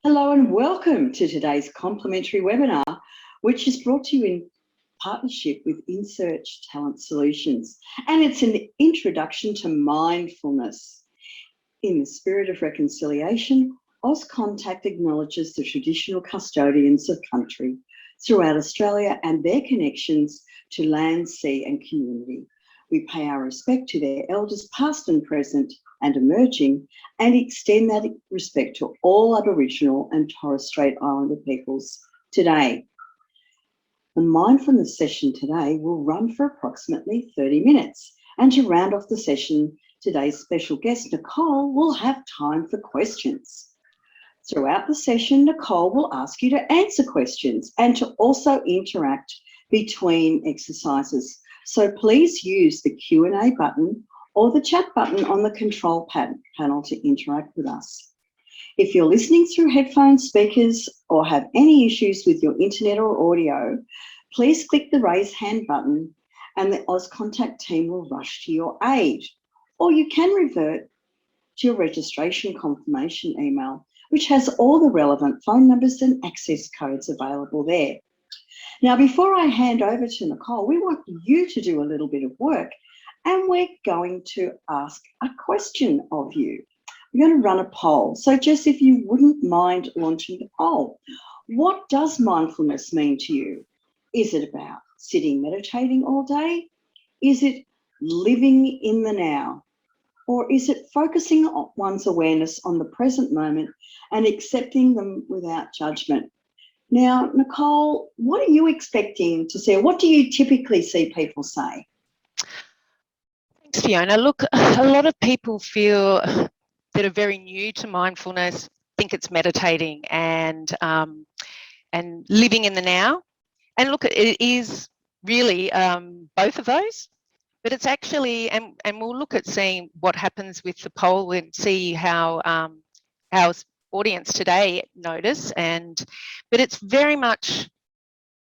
Hello and welcome to today's complimentary webinar, which is brought to you in partnership with Insearch Talent Solutions. And it's an introduction to mindfulness. In the spirit of reconciliation, Auscontact acknowledges the traditional custodians of country throughout Australia and their connections to land, sea and community. We pay our respect to their elders past and present and emerging, and extend that respect to all Aboriginal and Torres Strait Islander peoples today. The mindfulness session today will run for approximately 30 minutes. And to round off the session, today's special guest, Nicole, will have time for questions. Throughout the session, Nicole will ask you to answer questions and to also interact between exercises. So please use the Q&A button or the chat button on the control panel to interact with us. If you're listening through headphone speakers or have any issues with your internet or audio, please click the raise hand button and the Auscontact team will rush to your aid. Or you can revert to your registration confirmation email, which has all the relevant phone numbers and access codes available there. Now, before I hand over to Nicole, we want you to do a little bit of work, and we're going to ask a question of you. We're going to run a poll. So Jess, if you wouldn't mind launching the poll. What does mindfulness mean to you? Is it about sitting meditating all day? Is it living in the now? Or is it focusing on one's awareness on the present moment and accepting them without judgment? Now, Nicole, what are you expecting to see? What do you typically see people say? Thanks, Fiona. Look, a lot of people feel that are very new to mindfulness think it's meditating and living in the now. And look, it is really both of those, but it's actually, and we'll look at seeing what happens with the poll and see how our audience today notice. But it's very much,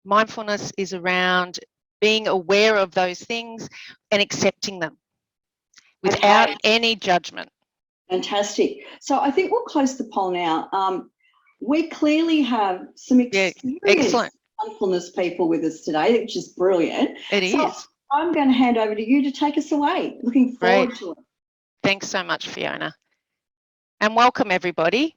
mindfulness is around being aware of those things and accepting them without any judgment. Fantastic. So I think we'll close the poll now. We clearly have some experienced mindfulness people with us today, which is brilliant. It is. I'm going to hand over to you to take us away. Looking forward to it. Thanks so much, Fiona. And welcome, everybody.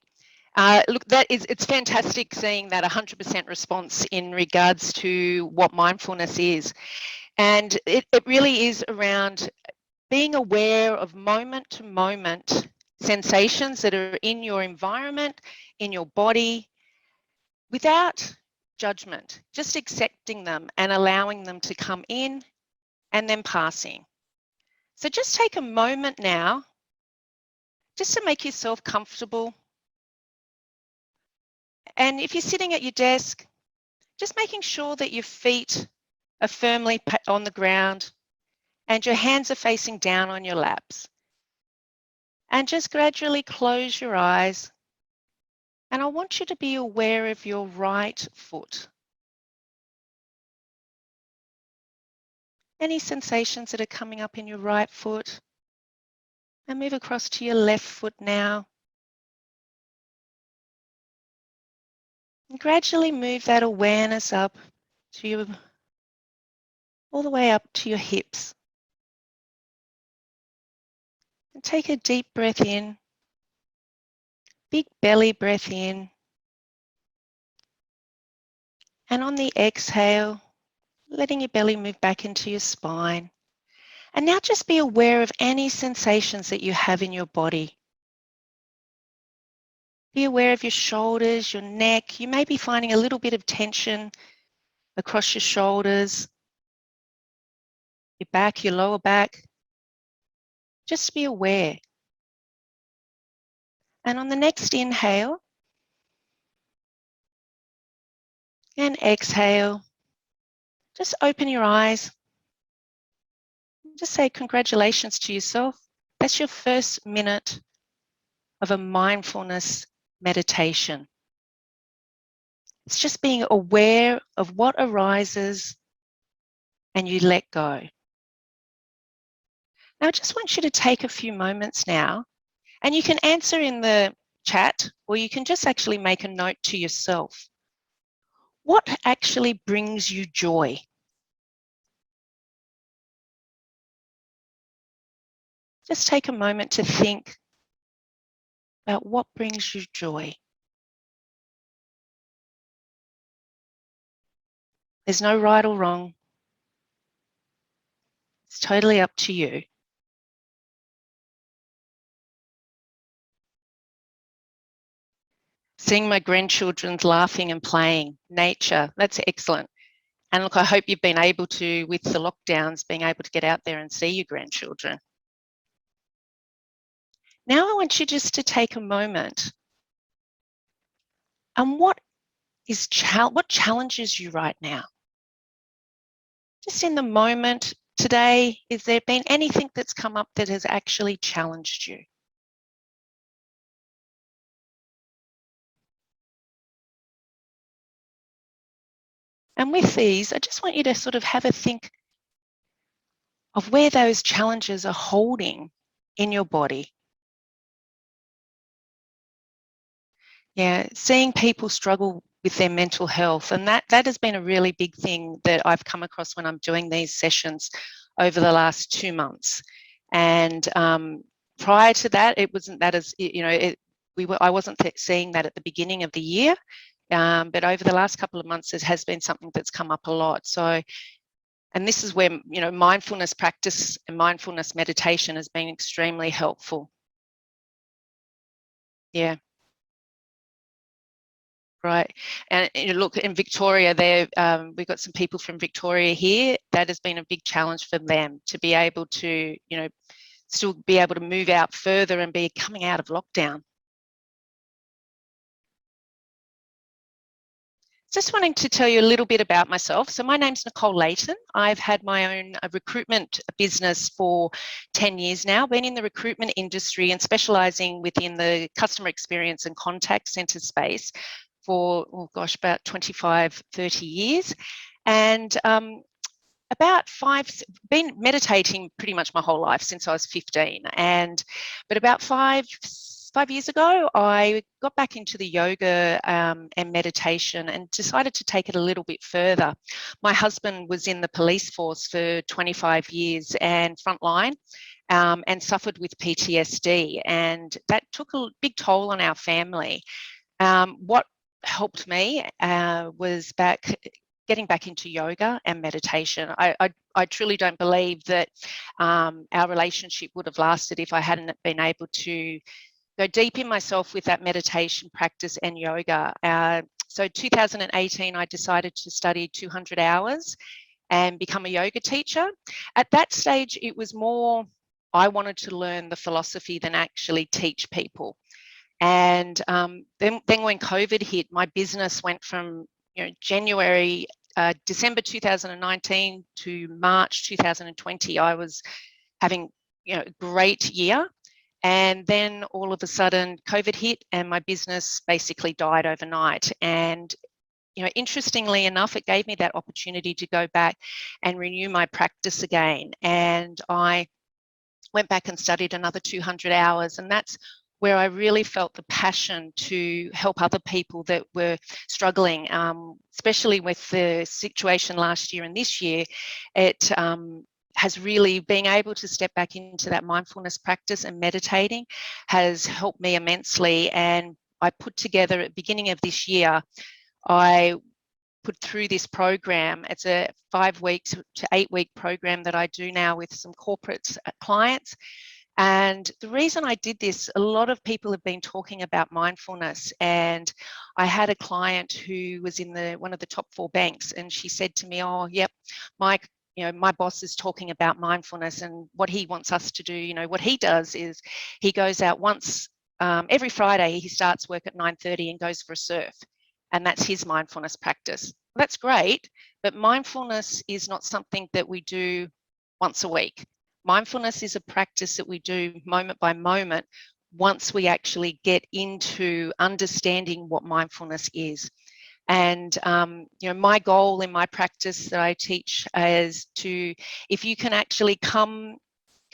Look, it's fantastic seeing that 100% response in regards to what mindfulness is. And it really is around being aware of moment-to-moment sensations that are in your environment, in your body, without judgment, just accepting them and allowing them to come in and then passing. So just take a moment now, just to make yourself comfortable. And if you're sitting at your desk, just making sure that your feet are firmly on the ground and your hands are facing down on your laps. And just gradually close your eyes. And I want you to be aware of your right foot. Any sensations that are coming up in your right foot? And move across to your left foot now. And gradually move that awareness up to all the way up to your hips. And take a deep breath in, big belly breath in. And on the exhale, letting your belly move back into your spine. And now just be aware of any sensations that you have in your body. Be aware of your shoulders, your neck. You may be finding a little bit of tension across your shoulders, your back, your lower back. Just be aware. And on the next inhale and exhale, just open your eyes. Just say congratulations to yourself. That's your first minute of a mindfulness meditation. It's just being aware of what arises and you let go. Now, I just want you to take a few moments now, and you can answer in the chat, or you can just actually make a note to yourself. What actually brings you joy? Just take a moment to think about what brings you joy. There's no right or wrong. It's totally up to you. Seeing my grandchildren laughing and playing, nature, that's excellent. And look, I hope you've been able to, with the lockdowns, being able to get out there and see your grandchildren. Now I want you just to take a moment. And what challenges you right now? Just in the moment today, has there been anything that's come up that has actually challenged you? And with these, I just want you to sort of have a think of where those challenges are holding in your body. Yeah, seeing people struggle with their mental health, and that has been a really big thing that I've come across when I'm doing these sessions over the last 2 months. And prior to that, it wasn't that as, you know, I wasn't seeing that at the beginning of the year, but over the last couple of months, it has been something that's come up a lot. So, and this is where, you know, mindfulness practice and mindfulness meditation has been extremely helpful. Yeah. Right. And you look in Victoria there, we've got some people from Victoria here. That has been a big challenge for them to be able to, you know, still be able to move out further and be coming out of lockdown. Just wanting to tell you a little bit about myself. So my name's Nicole LAYTON. I've had my own recruitment business for 10 years now, been in the recruitment industry and specialising within the customer experience and contact centre space for, oh gosh, about 25, 30 years. And been meditating pretty much my whole life since I was 15. But about five years ago, I got back into the yoga and meditation and decided to take it a little bit further. My husband was in the police force for 25 years and frontline, and suffered with PTSD, and that took a big toll on our family. What helped me was getting back into yoga and meditation. I truly don't believe that our relationship would have lasted if I hadn't been able to go deep in myself with that meditation practice and yoga. So 2018, I decided to study 200 hours and become a yoga teacher. At that stage, it was more, I wanted to learn the philosophy than actually teach people. And then when COVID hit, my business went from, you know, December 2019 to March 2020. I was having, you know, a great year. And then all of a sudden COVID hit and my business basically died overnight. And, you know, interestingly enough, it gave me that opportunity to go back and renew my practice again. And I went back and studied another 200 hours. And that's where I really felt the passion to help other people that were struggling, especially with the situation last year and this year. It has really, being able to step back into that mindfulness practice and meditating has helped me immensely. And I put together at the beginning of this year, I put through this program. It's a 5 weeks to 8 week program that I do now with some corporate clients. And the reason I did this, a lot of people have been talking about mindfulness, and I had a client who was in one of the top 4 banks, and she said to me, "Oh, yep, my boss is talking about mindfulness, and what he wants us to do, you know, what he does is he goes out once every Friday. He starts work at 9:30 and goes for a surf, and that's his mindfulness practice." That's great, but mindfulness is not something that we do once a week. Mindfulness is a practice that we do moment by moment once we actually get into understanding what mindfulness is. And, you know, my goal in my practice that I teach is if you can actually go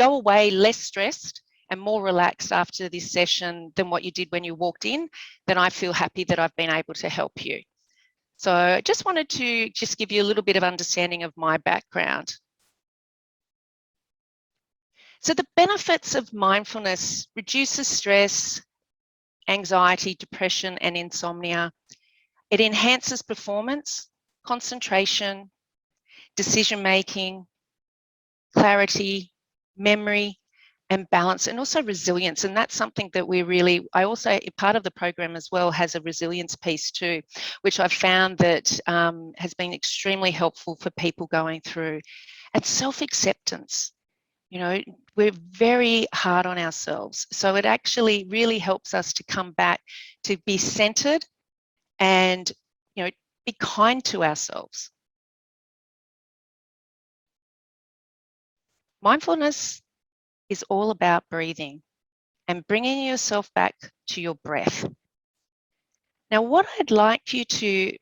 away less stressed and more relaxed after this session than what you did when you walked in, then I feel happy that I've been able to help you. So I just wanted to just give you a little bit of understanding of my background. So the benefits of mindfulness: reduces stress, anxiety, depression, and insomnia. It enhances performance, concentration, decision-making, clarity, memory, and balance, and also resilience. And that's something that I also, part of the program as well has a resilience piece too, which I've found that has been extremely helpful for people going through. And self-acceptance. You know, we're very hard on ourselves. So it actually really helps us to come back to be centered and, you know, be kind to ourselves. Mindfulness is all about breathing and bringing yourself back to your breath. Now, what I'd like you to,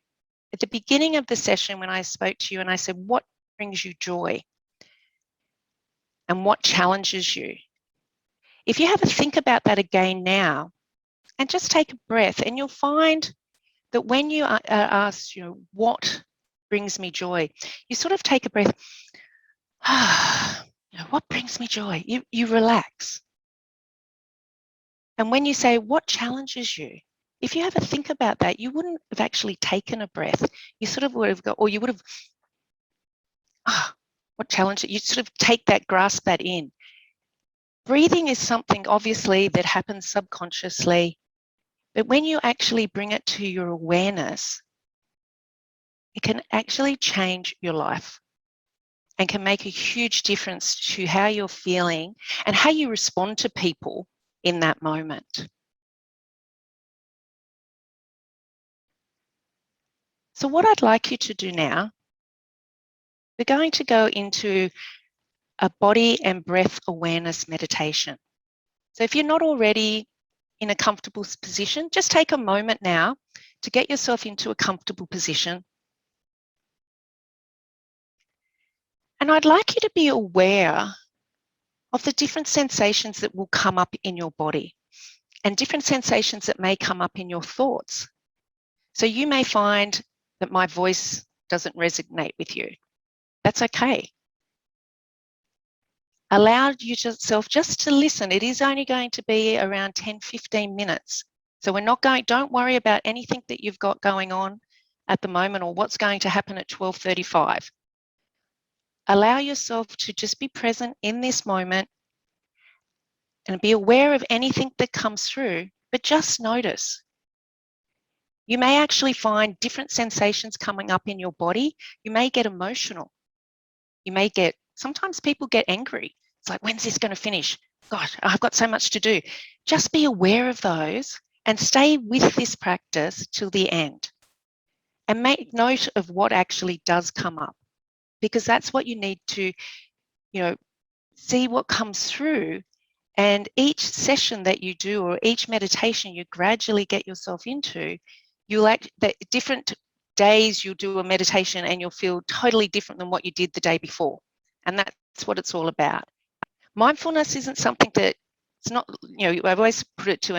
at the beginning of the session when I spoke to you and I said, what brings you joy and what challenges you? If you have a think about that again now and just take a breath, and you'll find that when you are asked, you know, what brings me joy, you sort of take a breath. You know, what brings me joy? You relax. And when you say, what challenges you? If you have a think about that, you wouldn't have actually taken a breath. You sort of would have got, or you would have, what challenge? You sort of take that, grasp that in. Breathing is something obviously that happens subconsciously, but when you actually bring it to your awareness, it can actually change your life and can make a huge difference to how you're feeling and how you respond to people in that moment. So what I'd like you to do now, we're going to go into a body and breath awareness meditation. So if you're not already in a comfortable position, just take a moment now to get yourself into a comfortable position. And I'd like you to be aware of the different sensations that will come up in your body and different sensations that may come up in your thoughts. So you may find that my voice doesn't resonate with you. That's okay. Allow yourself just to listen. It is only going to be around 10, 15 minutes. So we're not going, don't worry about anything that you've got going on at the moment or what's going to happen at 12:35. Allow yourself to just be present in this moment and be aware of anything that comes through, but just notice. You may actually find different sensations coming up in your body. You may get emotional. You may get, sometimes people get angry. It's like, when's this going to finish? Gosh, I've got so much to do. Just be aware of those and stay with this practice till the end. And make note of what actually does come up, because that's what you need to, you know, see what comes through. And each session that you do or each meditation you gradually get yourself into, you'll different days you'll do a meditation and you'll feel totally different than what you did the day before. And that's what it's all about. Mindfulness isn't something that, it's not, you know, I've always put it to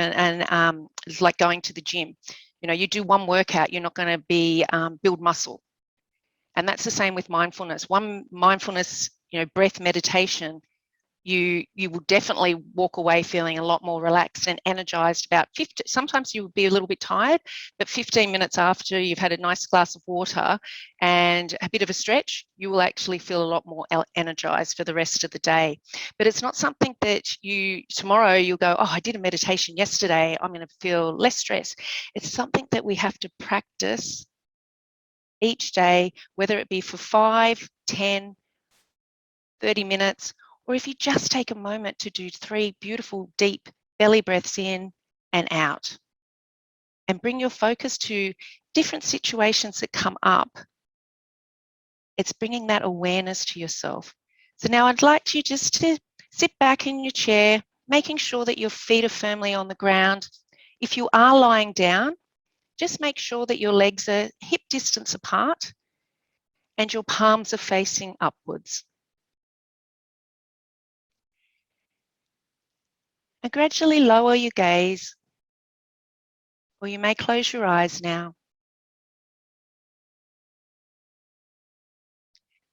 it's like going to the gym. You know, you do one workout, you're not going to be build muscle. And that's the same with mindfulness. One mindfulness, you know, breath meditation, you will definitely walk away feeling a lot more relaxed and energized. About 50, sometimes you will be a little bit tired, but 15 minutes after you've had a nice glass of water and a bit of a stretch, you will actually feel a lot more energized for the rest of the day. But it's not something that tomorrow you'll go, oh, I did a meditation yesterday, I'm going to feel less stress. It's something that we have to practice each day, whether it be for 5, 10, 30 minutes, or if you just take a moment to do 3 beautiful, deep belly breaths in and out, and bring your focus to different situations that come up. It's bringing that awareness to yourself. So now I'd like you just to sit back in your chair, making sure that your feet are firmly on the ground. If you are lying down, just make sure that your legs are hip distance apart and your palms are facing upwards. And gradually lower your gaze, or you may close your eyes now.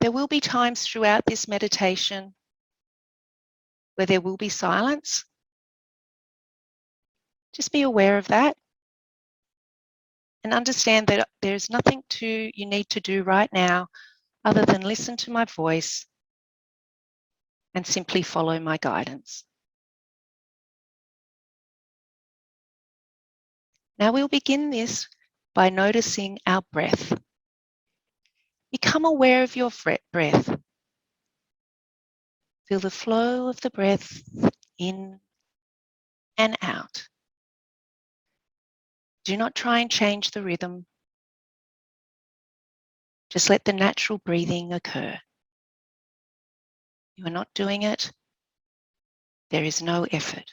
There will be times throughout this meditation where there will be silence. Just be aware of that and understand that there's nothing you need to do right now other than listen to my voice and simply follow my guidance. Now we'll begin this by noticing our breath. Become aware of your breath. Feel the flow of the breath in and out. Do not try and change the rhythm. Just let the natural breathing occur. You are not doing it. There is no effort.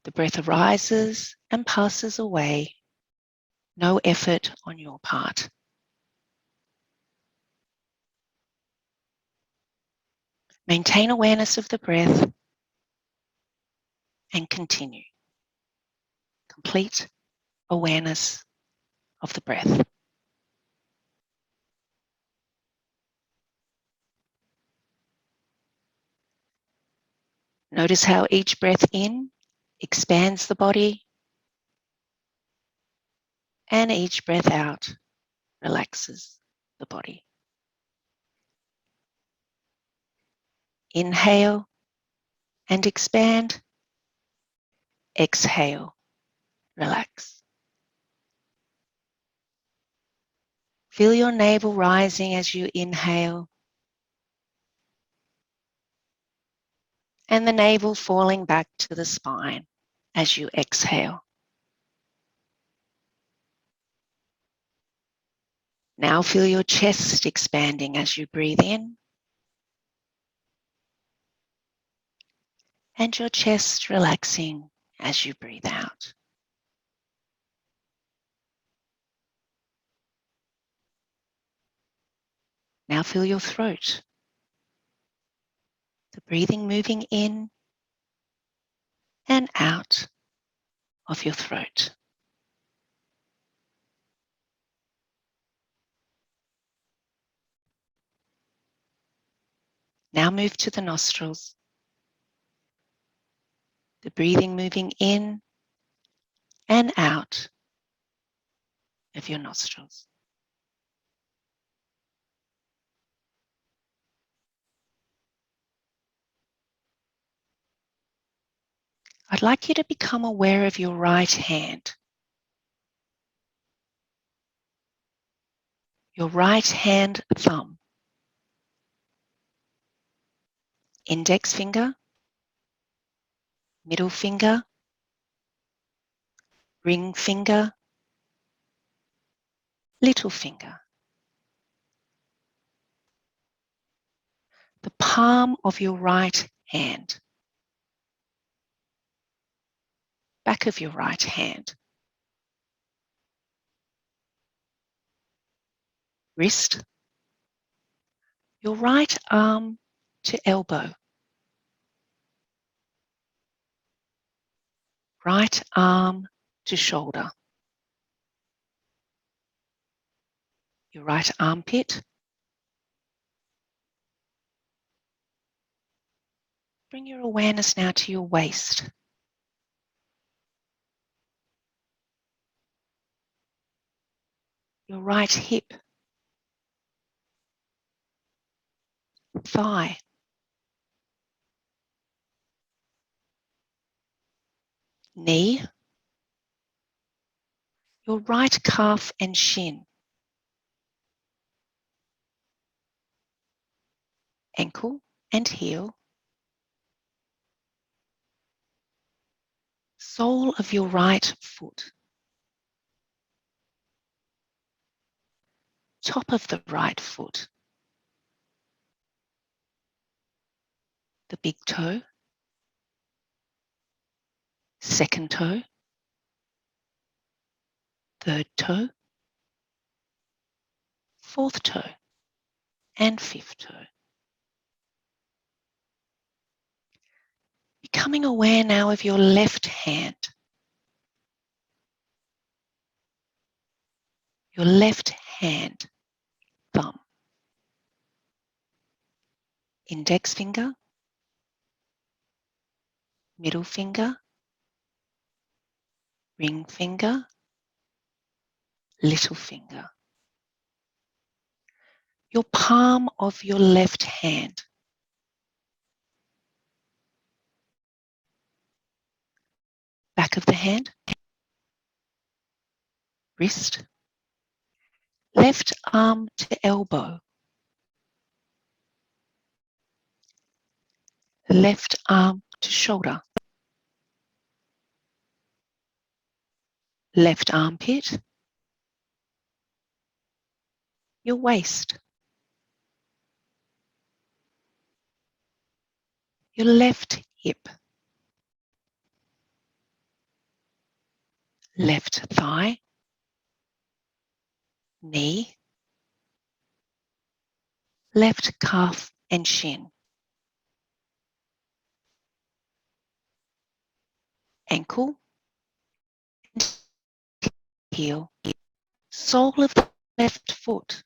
The breath arises and passes away. No effort on your part. Maintain awareness of the breath and continue. Complete awareness of the breath. Notice how each breath in expands the body and each breath out relaxes the body. Inhale and expand. Exhale, relax. Feel your navel rising as you inhale and the navel falling back to the spine as you exhale. Now feel your chest expanding as you breathe in and your chest relaxing as you breathe out. Now feel your throat, the breathing moving in and out of your throat. Now move to the nostrils, the breathing moving in and out of your nostrils. I'd like you to become aware of your right hand. Your right hand thumb, index finger, middle finger, ring finger, little finger. The palm of your right hand, back of your right hand, wrist, your right arm to elbow, right arm to shoulder, your right armpit. Bring your awareness now to your waist. Your right hip, thigh, knee, your right calf and shin, ankle and heel, sole of your right foot, top of the right foot, the big toe, second toe, third toe, fourth toe, and fifth toe. Becoming aware now of your left hand. Your left hand, thumb. Index finger, middle finger, ring finger, little finger. Your palm of your left hand. Back of the hand, wrist, left arm to elbow, left arm to shoulder, left armpit, your waist, your left hip, left thigh, knee, left calf and shin, ankle, heel, sole of the left foot,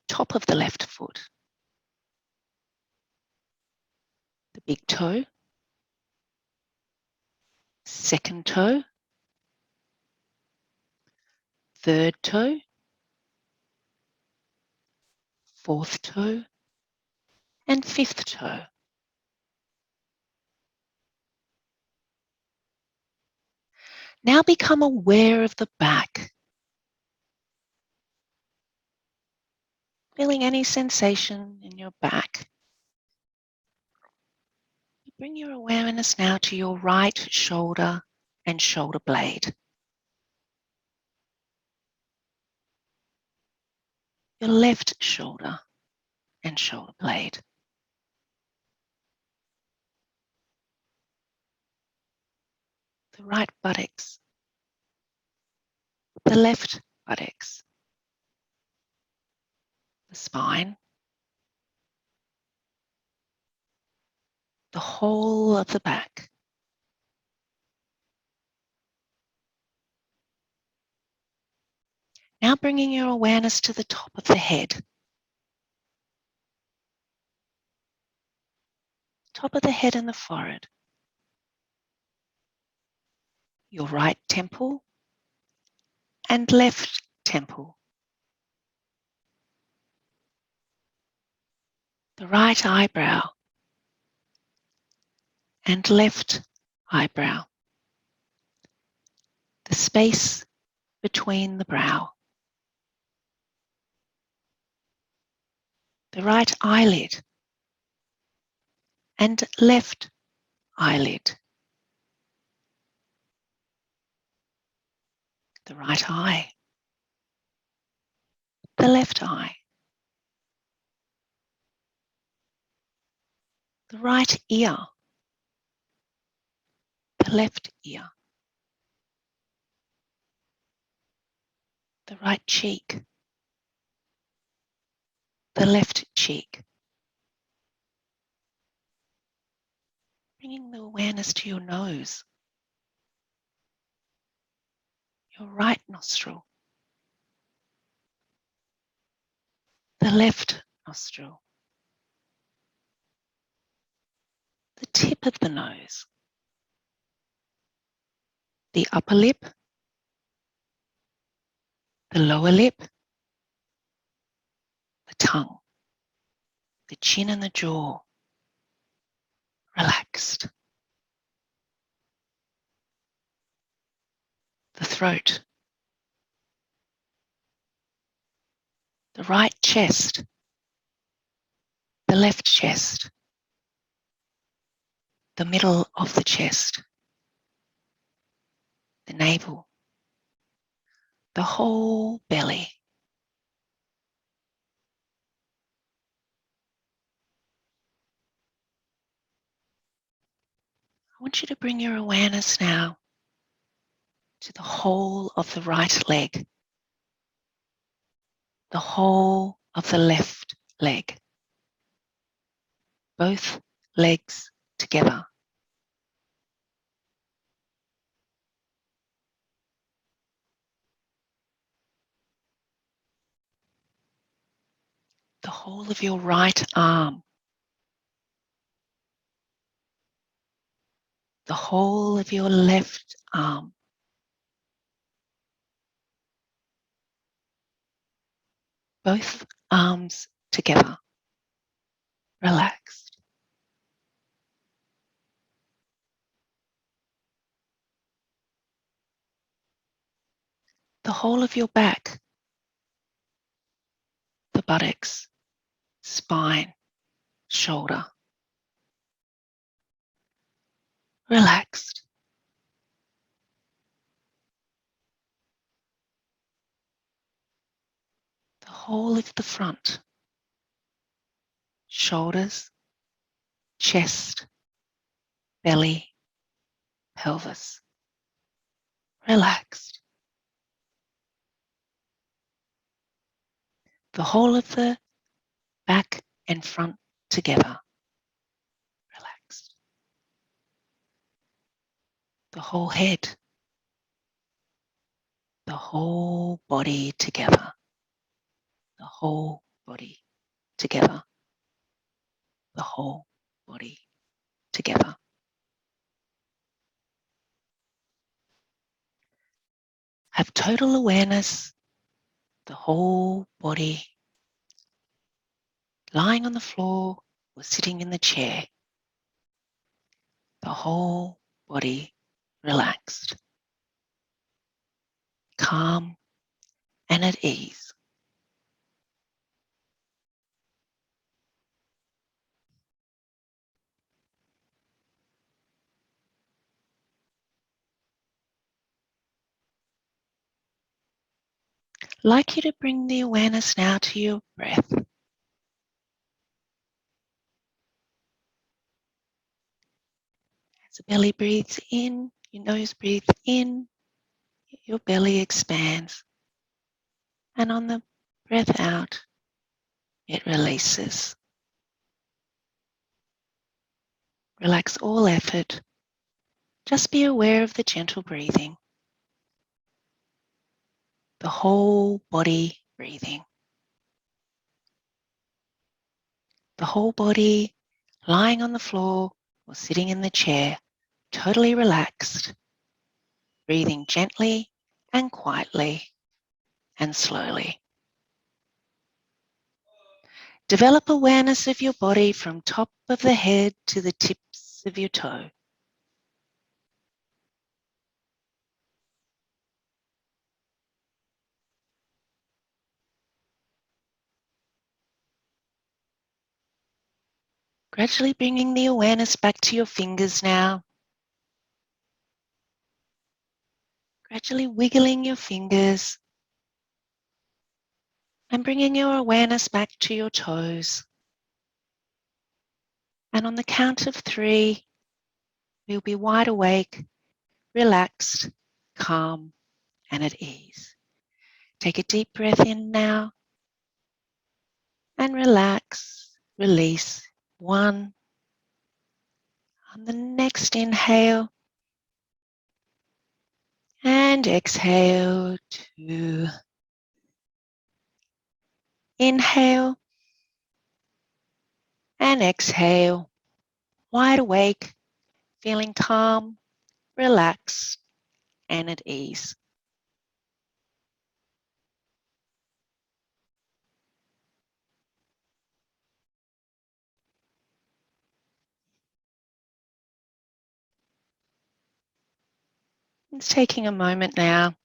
top of the left foot, the big toe, second toe, third toe, fourth toe, and fifth toe. Now become aware of the back, feeling any sensation in your back. Bring your awareness now to your right shoulder and shoulder blade. Your left shoulder and shoulder blade. The right buttocks. The left buttocks. The spine. The whole of the back. Now bringing your awareness to the top of the head. Top of the head and the forehead. Your right temple and left temple. The right eyebrow and left eyebrow. The space between the brow. The right eyelid and left eyelid. The right eye. The left eye. The right ear. The left ear. The right cheek. The left cheek. Bringing the awareness to your nose. Your right nostril. The left nostril. The tip of the nose. The upper lip. The lower lip. The tongue. The chin and the jaw. Relaxed. The throat. The right chest. The left chest. The middle of the chest. The navel. The whole belly. I want you to bring your awareness now to the whole of the right leg, the whole of the left leg, both legs together. The whole of your right arm. The whole of your left arm. Both arms together. Relaxed. The whole of your back. The buttocks, spine, shoulder. Relaxed. The whole of the front. Shoulders, chest, belly, pelvis. Relaxed. The whole of the back and front together. Relaxed. The whole head. The whole body together. The whole body together. The whole body together. Have total awareness, the whole body, lying on the floor or sitting in the chair. The whole body relaxed, calm and at ease. I'd like you to bring the awareness now to your breath. As the belly breathes in, your nose breathes in, your belly expands. And on the breath out, it releases. Relax all effort. Just be aware of the gentle breathing. The whole body breathing. The whole body lying on the floor or sitting in the chair, totally relaxed, breathing gently and quietly and slowly. Develop awareness of your body from top of the head to the tips of your toe. Gradually bringing the awareness back to your fingers now. Gradually wiggling your fingers and bringing your awareness back to your toes. And on the count of 3, you'll be wide awake, relaxed, calm, and at ease. Take a deep breath in now and relax, release. 1. On the next inhale and exhale. 2. Inhale and exhale. Wide awake, feeling calm, relaxed, and at ease. It's taking a moment now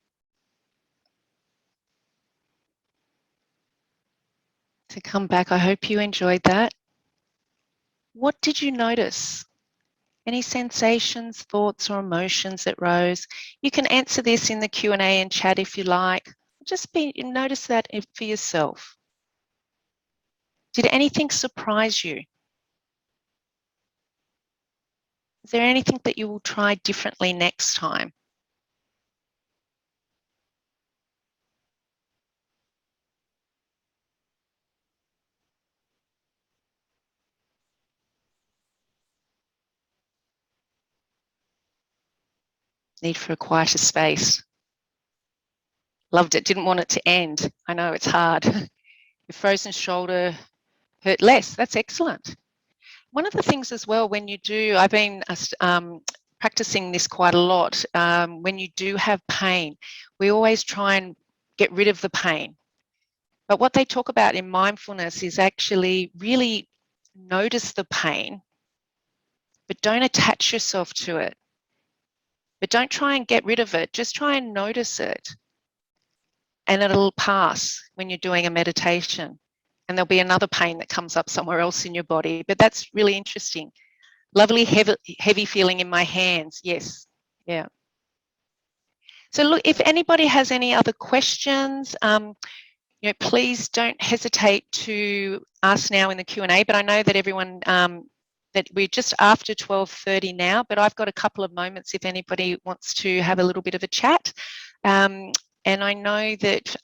to come back. I hope you enjoyed that. What did you notice? Any sensations, thoughts, or emotions that rose? You can answer this in the Q&A and chat if you like. Just notice that for yourself. Did anything surprise you? Is there anything that you will try differently next time? need for a quieter space. Loved it, didn't want it to end. I know it's hard. Your frozen shoulder hurt less. That's excellent. One of the things as well, when you do, I've been practicing this quite a lot, when you do have pain, we always try and get rid of the pain. But what they talk about in mindfulness is actually really notice the pain, but don't attach yourself to it. But don't try and get rid of it. Just try and notice it. And it'll pass when you're doing a meditation. And there'll be another pain that comes up somewhere else in your body. But that's really interesting. Lovely heavy feeling in my hands. Yes. Yeah. So look, if anybody has any other questions, please don't hesitate to ask now in the Q&A. But I know that everyone, that we're just after 12:30 now, but I've got a couple of moments if anybody wants to have a little bit of a chat. And I know that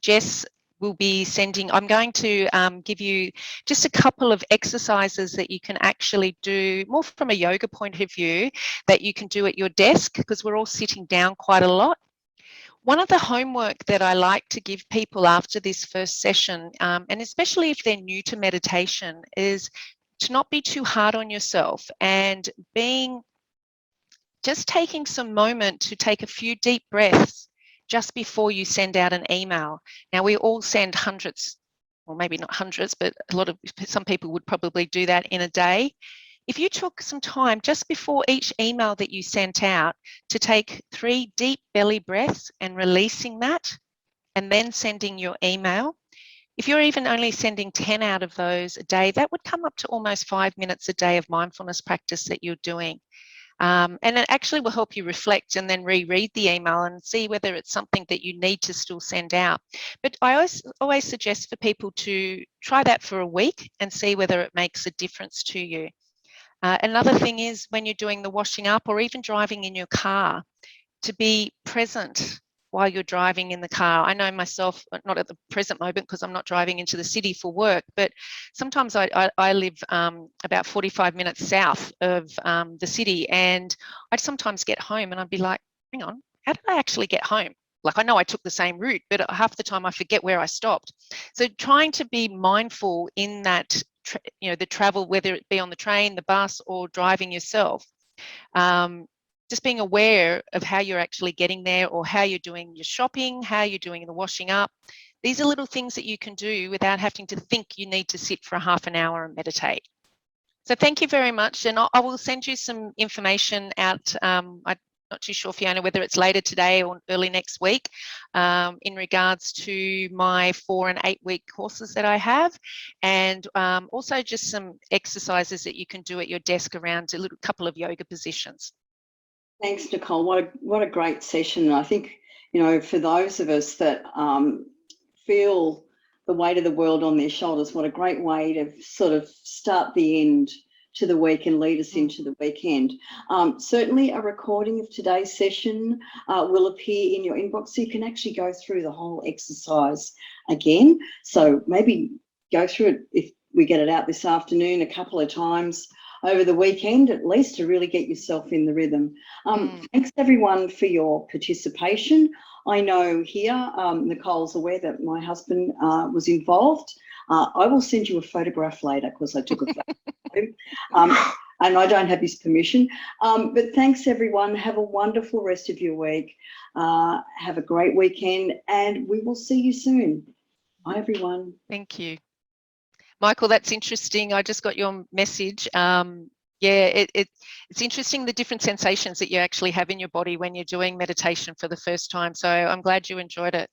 Jess will be sending, I'm going to give you just a couple of exercises that you can actually do more from a yoga point of view that you can do at your desk, because we're all sitting down quite a lot. One of the homework that I like to give people after this first session, and especially if they're new to meditation, is to not be too hard on yourself and just taking some moment to take a few deep breaths just before you send out an email. Now, we all send hundreds, or maybe not hundreds, but some people would probably do that in a day. If you took some time just before each email that you sent out to take 3 deep belly breaths and releasing that, and then sending your email, if you're even only sending 10 out of those a day, that would come up to almost 5 minutes a day of mindfulness practice that you're doing. And it actually will help you reflect and then reread the email and see whether it's something that you need to still send out. But I always suggest for people to try that for a week and see whether it makes a difference to you. Another thing is when you're doing the washing up or even driving in your car, to be present while you're driving in the car. I know myself, not at the present moment because I'm not driving into the city for work, but sometimes I live about 45 minutes south of the city, and I'd sometimes get home and I'd be like, hang on, how did I actually get home? Like, I know I took the same route, but half the time I forget where I stopped. So trying to be mindful in that, the travel, whether it be on the train, the bus, or driving yourself. Just being aware of how you're actually getting there, or how you're doing your shopping, how you're doing the washing up. These are little things that you can do without having to think you need to sit for half an hour and meditate. So thank you very much. And I will send you some information out. I'm not too sure, Fiona, whether it's later today or early next week, in regards to my 4 and 8 week courses that I have, and also just some exercises that you can do at your desk around a couple of yoga positions. Thanks, Nicole. What a great session. I think, for those of us that feel the weight of the world on their shoulders, what a great way to sort of start the end to the week and lead us into the weekend. Certainly a recording of today's session will appear in your inbox, so you can actually go through the whole exercise again. So maybe go through it, if we get it out this afternoon, a couple of times over the weekend, at least, to really get yourself in the rhythm. Thanks everyone for your participation. I know here, Nicole's aware that my husband was involved. I will send you a photograph later because I took a photo. And I don't have his permission. But thanks everyone. Have a wonderful rest of your week. Have a great weekend, and we will see you soon. Bye everyone. Thank you. Michael, that's interesting. I just got your message. It's interesting, the different sensations that you actually have in your body when you're doing meditation for the first time. So I'm glad you enjoyed it.